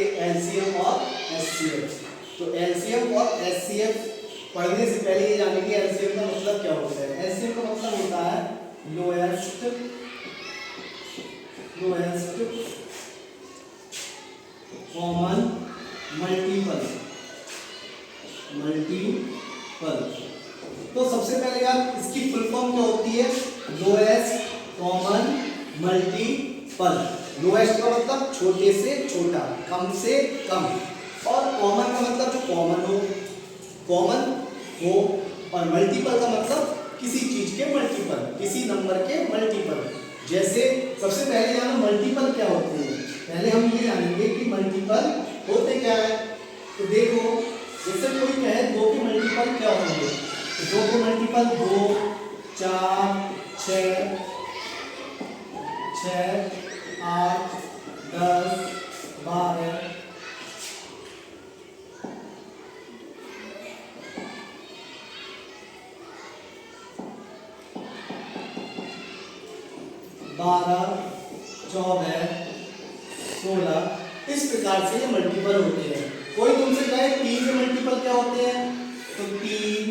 पढ़ेंगे एलसीएम और एचसीएफ। तो एलसीएम और एचसीएफ पढ़ने से पहले ये जानेंगे एलसीएम का मतलब क्या होता है। एलसीएम का मतलब होता है लोएस्ट कॉमन मल्टीपल। तो सबसे पहले यार इसकी फुल फॉर्म क्या होती है, लोएस्ट कॉमन मल्टीपल। लोएस्ट का मतलब छोटे से छोटा, कम से कम, और कॉमन का मतलब जो कॉमन हो, और मल्टीपल का मतलब किसी चीज के मल्टीपल, किसी नंबर के मल्टीपल। जैसे सबसे पहले जानो मल्टीपल क्या होते हैं। पहले हम ये जानेंगे कि मल्टीपल होते क्या है। तो देखो, जैसे कोई कहे 2 के मल्टीपल क्या होंगे, तो 2 के मल्टीपल 2, 4, 6, 8, 10, 12, 14, 16, इस प्रकार से ये मल्टीपल होते हैं। कोई तुमसे कहे 3 के मल्टीपल क्या होते हैं, तो 3,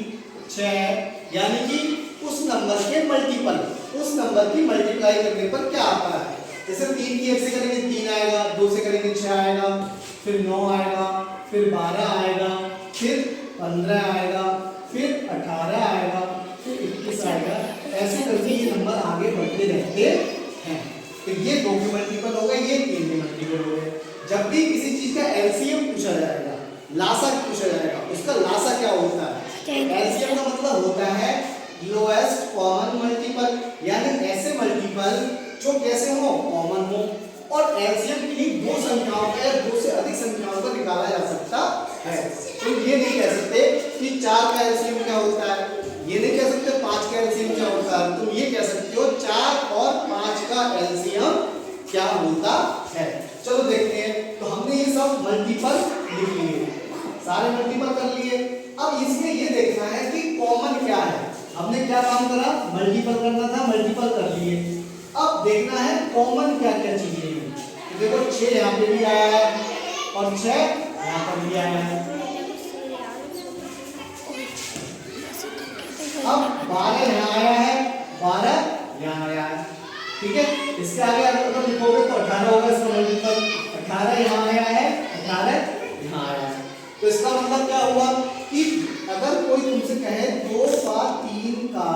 6, यानी कि उस नंबर के मल्टीपल, उस नंबर की मल्टीप्लाई करने पर क्या आता है। जैसे 3 की 1 से करेंगे 3 आएगा, 2 से करेंगे 6 आएगा, फिर 9 आएगा, फिर 12 आएगा, फिर 15 आएगा, फिर 18 आएगा, फिर 21 आएगा। ऐसे करके ये नंबर आगे बढ़ते रहते हैं। तो ये 2 के मल्टीपल हो गए, ये 3 के मल्टीपल हो गए। जब भी किसी चीज का एलसीएम पूछा जाएगा, लासा पूछा जाएगा, उसका लासा क्या होता है। एलसीएम का मतलब होता है लोएस्ट कॉमन मल्टीपल, यानी ऐसे मल्टीपल जो कैसे हो, कॉमन हो। और एलसीएम किन्हीं 2 संख्याओं का या 2 से अधिक संख्याओं का निकाला जा सकता है। तो ये नहीं कह सकते कि 4 का एलसीएम क्या होता है, ये नहीं कह सकते 5 का एलसीएम क्या होता है। तुम ये कह सकते हो 4 और 5 का एलसीएम क्या होता है। चलो देखते हैं। तो हमने ये सब मल्टीपल लिख लिए, सारे मल्टीपल कर लिए। अब इसमें ये देखना है कि कॉमन क्या है। हमने क्या काम करा, मल्टीपल करना था, मल्टीपल कर लिए। अब देखना है कॉमन क्या क्या चीजें हैं। तो देखो 6 यहाँ पे भी आया है और 6 यहाँ पर भी आया है। अब 12 यहाँ आया है, 12 यहाँ आया है, ठीक है। इसके आगे अगर लिखोगे तो 18 होगा इसका मल्टीपल। 18 यहाँ आया है, 18 यहाँ आया है। तो इसका मतलब क्या हुआ कि अगर कोई तुमसे कहे 2 और 3 का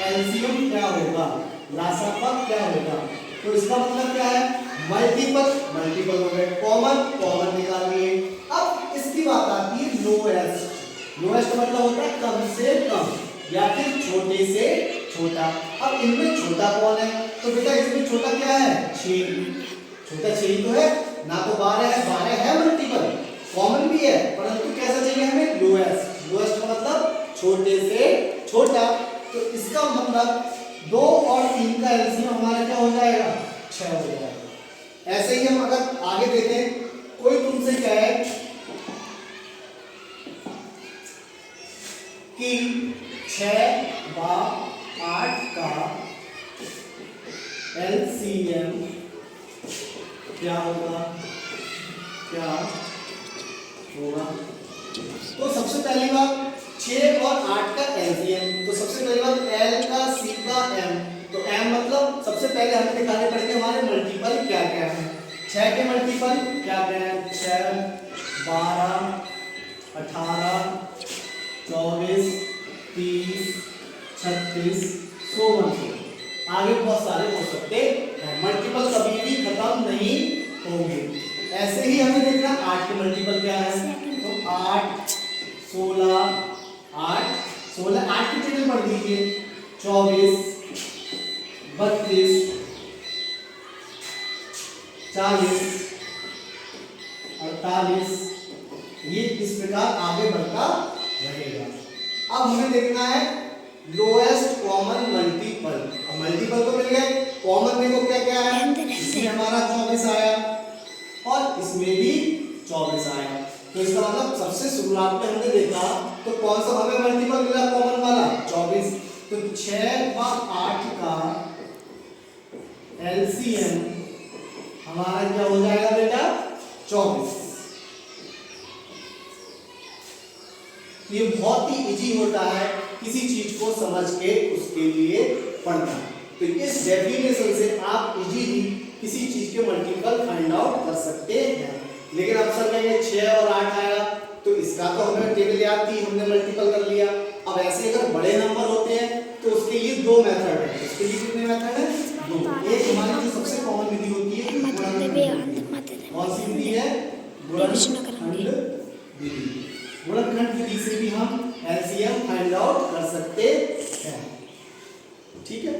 एलसीएम क्या होगा, लासा क्या होगा, तो इसका मतलब क्या है, मल्टीपल हो गए। कॉमन निकाल लिए। अब इसकी बात आती है लोएस्ट का मतलब होता है कम से कम या फिर छोटे से छोटा। अब इनमें छोटा कौन है, तो बेटा इसमें छोटा क्या है, 6। छोटा 6 ही तो है ना, तो 12 है। 12 है मल्टीपल, कॉमन भी है, परंतु कैसा चाहिए हमें, लोएस्ट का मतलब छोटे से छोटा। तो इसका मतलब 2 और 3 का एलसीएम हमारा क्या हो जाएगा, 6 हो जाएगा। ऐसे ही हम अगर आगे देखें, कोई तुमसे कहे कि 6 व 8 का एलसीएम क्या होगा, तो सबसे पहली बात 6 और 8 का एलसीएम, तो सबसे पहली बात एल का, सी का, एम। तो एम मतलब सबसे पहले हमें दिखाने पड़ेंगे हमारे मल्टीपल क्या क्या है। 6 के मल्टीपल क्या क्या है, 6, 12, 18, 24, 30, 36, 16। आगे बहुत सारे हो सकते हैं। मल्टीपल कभी भी खत्म नहीं होंगे। ऐसे ही हमें देखना 8 के मल्टीपल क्या है, तो 8, 16, 8 की टेबल पढ़ दीजिए, 24, 32, 40, 48, ये इस प्रकार आगे बढ़ता रहेगा। अब हमें देखना है लोएस्ट कॉमन मल्टीपल। अब मल्टीपल तो मिल गए, कॉमन देखो क्या क्या है, इसमें हमारा 24 आया और इसमें भी 24 आया। तो इसका मतलब सबसे शुरुआत में हमने देखा तो कौन सा हमें मल्टीपल मिला, कॉमन वाला 24। तो 6 व 8 का एलसीएम हमारा क्या हो जाएगा बेटा, 24। ये बहुत ही इजी होता है किसी चीज को समझ के उसके लिए पढ़ना। तो इस डेफिनेशन से आप इजीली किसी चीज के मल्टीपल फाइंड आउट कर सकते हैं। लेकिन अब सर कहेंगे 6 और 8 आया तो इसका तो हमें टेबल याद थी, हमने मल्टीपल कर लिया। अब ऐसे अगर बड़े नंबर होते हैं तो उसके लिए दो मेथड है। इसके लिए कितने मेथड है? दो। एक हमारी जो सबसे कॉमन विधि होती है कौन सी विधि है? गुणनखंड विधि। गुणनखंड विधि से भी हम एलसीएम फाइंड आउट कर सकते हैं। ठीक है।